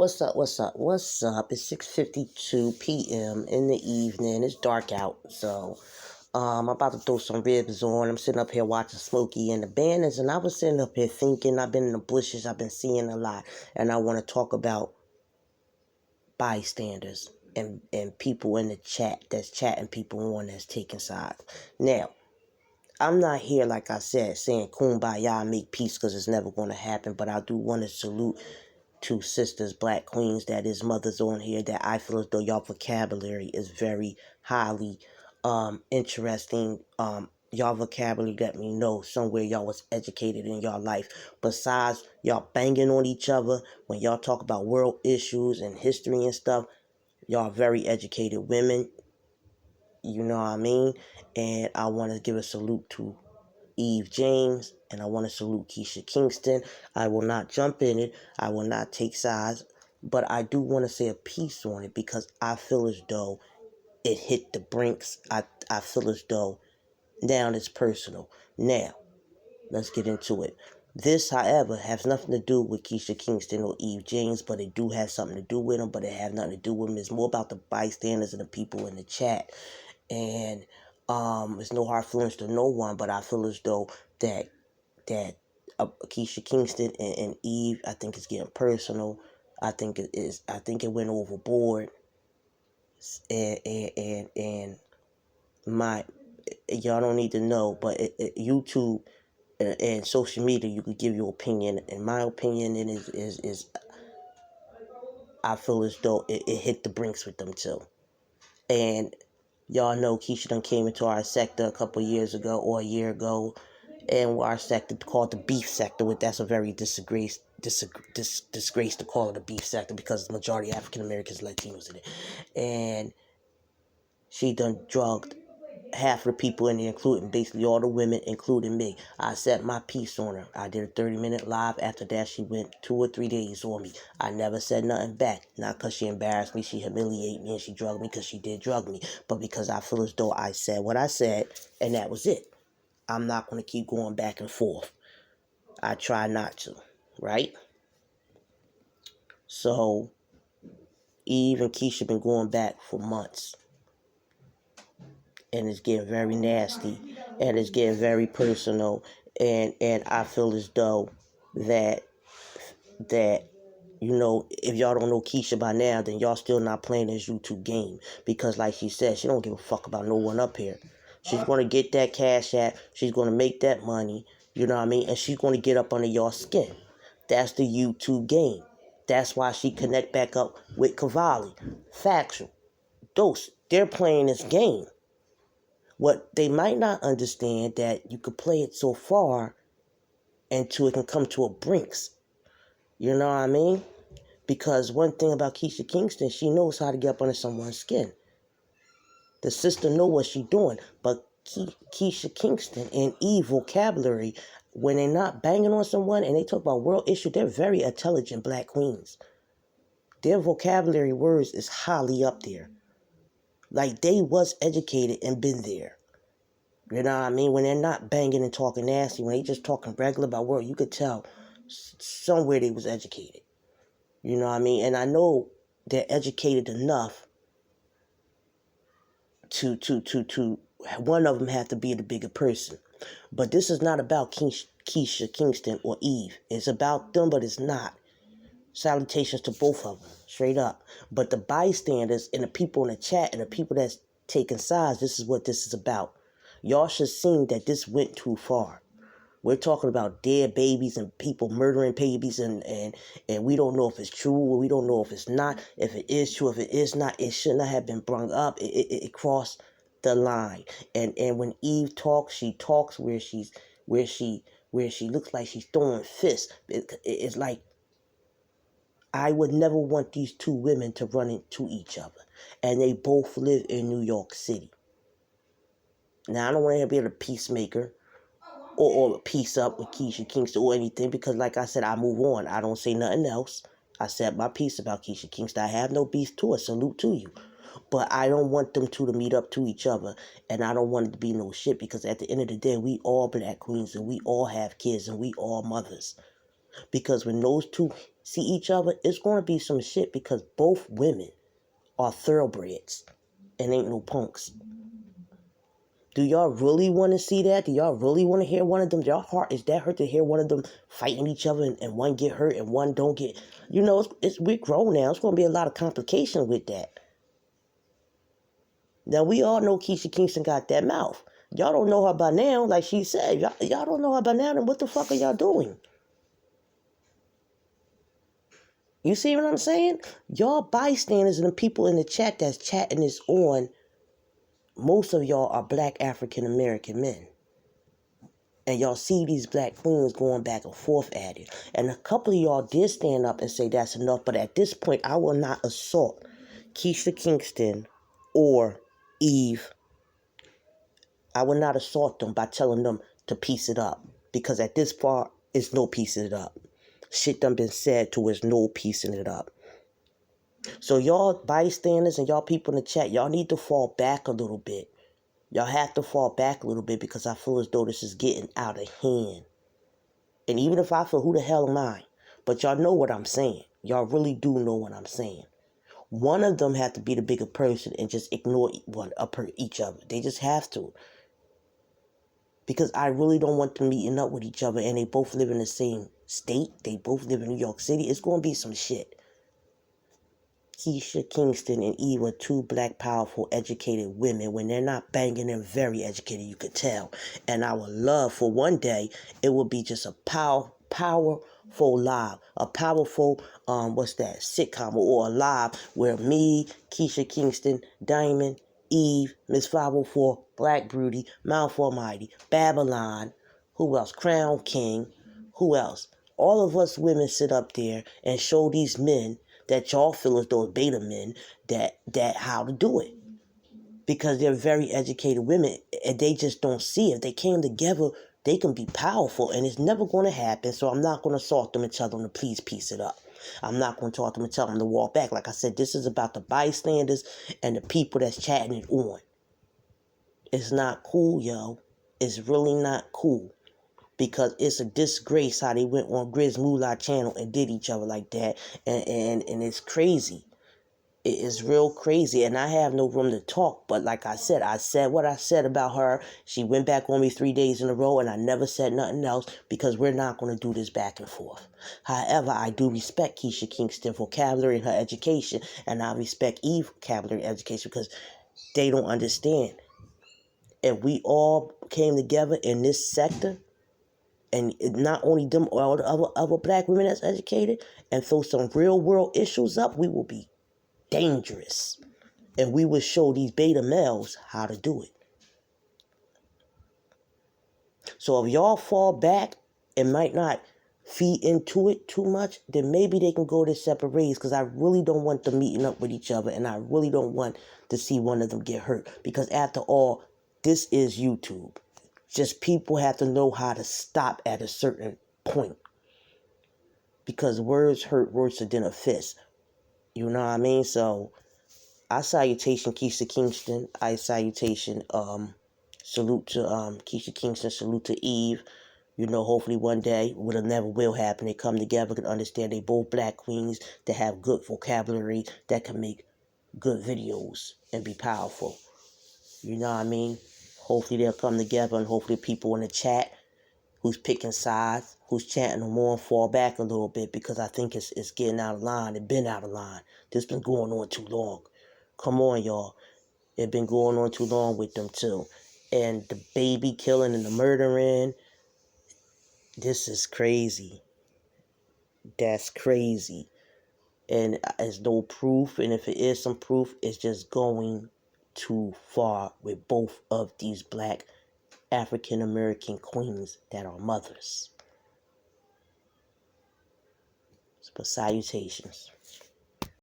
What's up? What's up? What's up? It's 6:52 p.m. in the evening. It's dark out, so I'm about to throw some ribs on. I'm sitting up here watching Smokey and the Bandits, and I was sitting up here thinking. I've been in the bushes. I've been seeing a lot, and I want to talk about bystanders and people in the chat that's chatting people on that's taking sides. Now, I'm not here, like I said, saying kumbaya, make peace, because it's never going to happen, but I do want to salute two sisters, black queens, that is mothers on here, that I feel as though y'all vocabulary is very highly interesting. Y'all vocabulary let me know somewhere y'all was educated in y'all life. Besides y'all banging on each other, when y'all talk about world issues and history and stuff, y'all very educated women. You know what I mean? And I want to give a salute to Eve James, and I want to salute Keesha Kingston. I will not jump in it. I will not take sides, but I do want to say a piece on it because I feel as though it hit the brinks. I feel as though now it's personal. Now, let's get into it. This, however, has nothing to do with Keesha Kingston or Eve James, but it do have something to do with them, but it have nothing to do with them. It's more about the bystanders and the people in the chat. And it's no hard feelings to no one, but I feel as though that Keesha Kingston and Eve, I think it's getting personal. I think it is. I think it went overboard. And my y'all don't need to know, but YouTube and social media, you can give your opinion. In my opinion, it is I feel as though it hit the brinks with them too. And y'all know Keesha done came into our sector a couple years ago or a year ago, and our sector called the beef sector. With That's a very disgrace to call it a beef sector because the majority of African Americans, Latinos in it. And she done drugged half of the people in there, including basically all the women, including me. I said my piece on her. I did a 30-minute live. After that, she went 2 or 3 days on me. I never said nothing back. Not because she embarrassed me, she humiliated me, and she drugged me because she did drug me. But because I feel as though I said what I said, and that was it. I'm not going to keep going back and forth. I try not to, right? So, Eve and Keesha been going back for months. And it's getting very nasty, and it's getting very personal, and I feel as though that if y'all don't know Keesha by now, then y'all still not playing this YouTube game, because like she said, she don't give a fuck about no one up here. She's going to get that cash app, she's going to make that money, you know what I mean, and she's going to get up under y'all skin. That's the YouTube game. That's why she connect back up with Cavalli. Factual. They're playing this game. What they might not understand, that you could play it so far until it can come to a brinks. You know what I mean? Because one thing about Keesha Kingston, she knows how to get up under someone's skin. The sister know what she doing, but Keesha Kingston and Eve vocabulary, when they're not banging on someone and they talk about world issue, they're very intelligent black queens. Their vocabulary words is highly up there. Like they was educated and been there. You know what I mean? When they're not banging and talking nasty, when they just talking regular about work, you could tell somewhere they was educated. You know what I mean? And I know they're educated enough to one of them have to be the bigger person. But this is not about Keesha Kingston or Eve. It's about them, but it's not. Salutations to both of them, straight up. But the bystanders and the people in the chat and the people that's taking sides, this is what this is about. Y'all should see that this went too far. We're talking about dead babies and people murdering babies, and we don't know if it's true or we don't know if it's not. If it is true, if it is not, it should not have been brought up. It crossed the line. And when Eve talks, she talks where she looks like she's throwing fists. It's like, I would never want these two women to run into each other. And they both live in New York City. Now, I don't want to be a peacemaker or peace up with Keesha Kingston or anything, because like I said, I move on. I don't say nothing else. I said my piece about Keesha Kingston. I have no beef to her. Salute to you. But I don't want them two to meet up to each other, and I don't want it to be no shit, because at the end of the day, we all black queens, and we all have kids, and we all mothers. Because when those two see each other, it's going to be some shit because both women are thoroughbreds and ain't no punks. Do y'all really want to see that? Do y'all really want to hear one of them? Your heart is that hurt to hear one of them fighting each other and one get hurt and one don't get? You know, we're grown now. It's going to be a lot of complication with that. Now, we all know Keesha Kingston got that mouth. Y'all don't know her by now, like she said. Y'all don't know her by now, then what the fuck are y'all doing? You see what I'm saying? Y'all bystanders and the people in the chat that's chatting this on, most of y'all are black African American men. And y'all see these black queens going back and forth at it. And a couple of y'all did stand up and say that's enough. But at this point, I will not assault Keesha Kingston or Eve. I will not assault them by telling them to piece it up. Because at this part, it's no piecing it up. Shit done been said to it's no piecing it up. So y'all bystanders and y'all people in the chat, y'all need to fall back a little bit. Y'all have to fall back a little bit because I feel as though this is getting out of hand. And even if I feel, who the hell am I? But y'all know what I'm saying. Y'all really do know what I'm saying. One of them have to be the bigger person and just ignore each other. They just have to. Because I really don't want them meeting up with each other and they both live in the same state. They both live in New York City. It's going to be some shit. Keesha Kingston and Eve are two black, powerful, educated women. When they're not banging, they're very educated, you could tell. And I would love for one day, it would be just a powerful live. A powerful, sitcom or a live where me, Keesha Kingston, Diamond, Eve, Miss 504, Black Beauty, Mouth Almighty, Babylon, who else? Crown King, who else? All of us women sit up there and show these men that y'all feel as those beta men that how to do it. Because they're very educated women and they just don't see it. If they came together, they can be powerful and it's never going to happen. So I'm not going to assault them and tell them to please piece it up. I'm not going to talk to them and tell them to walk back. Like I said, this is about the bystanders and the people that's chatting it on. It's not cool, yo. It's really not cool. Because it's a disgrace how they went on Grizz Moolah channel and did each other like that. And it's crazy. It is real crazy. And I have no room to talk. But like I said what I said about her. She went back on me 3 days in a row. And I never said nothing else. Because we're not going to do this back and forth. However, I do respect Keesha Kingston vocabulary and her education. And I respect Eve vocabulary and education. Because they don't understand. If we all came together in this sector, and not only them, all the other black women that's educated, and throw some real world issues up, we will be dangerous. And we will show these beta males how to do it. So if y'all fall back and might not feed into it too much, then maybe they can go their separate ways. Because I really don't want them meeting up with each other. And I really don't want to see one of them get hurt. Because after all, this is YouTube. Just people have to know how to stop at a certain point. Because words hurt worse than a fist. You know what I mean? So, I salutation Keesha Kingston. I salutation, salute to Keesha Kingston. Salute to Eve. You know, hopefully one day, what never will happen, they come together and understand they both black queens that have good vocabulary that can make good videos and be powerful. You know what I mean? Hopefully they'll come together and hopefully people in the chat who's picking sides, who's chanting them on, fall back a little bit because I think it's getting out of line. It's been out of line. This been going on too long. Come on, y'all. It's been going on too long with them, too. And the baby killing and the murdering, this is crazy. That's crazy. And there's no proof. And if it is some proof, it's just going too far with both of these black African American queens that are mothers. But salutations.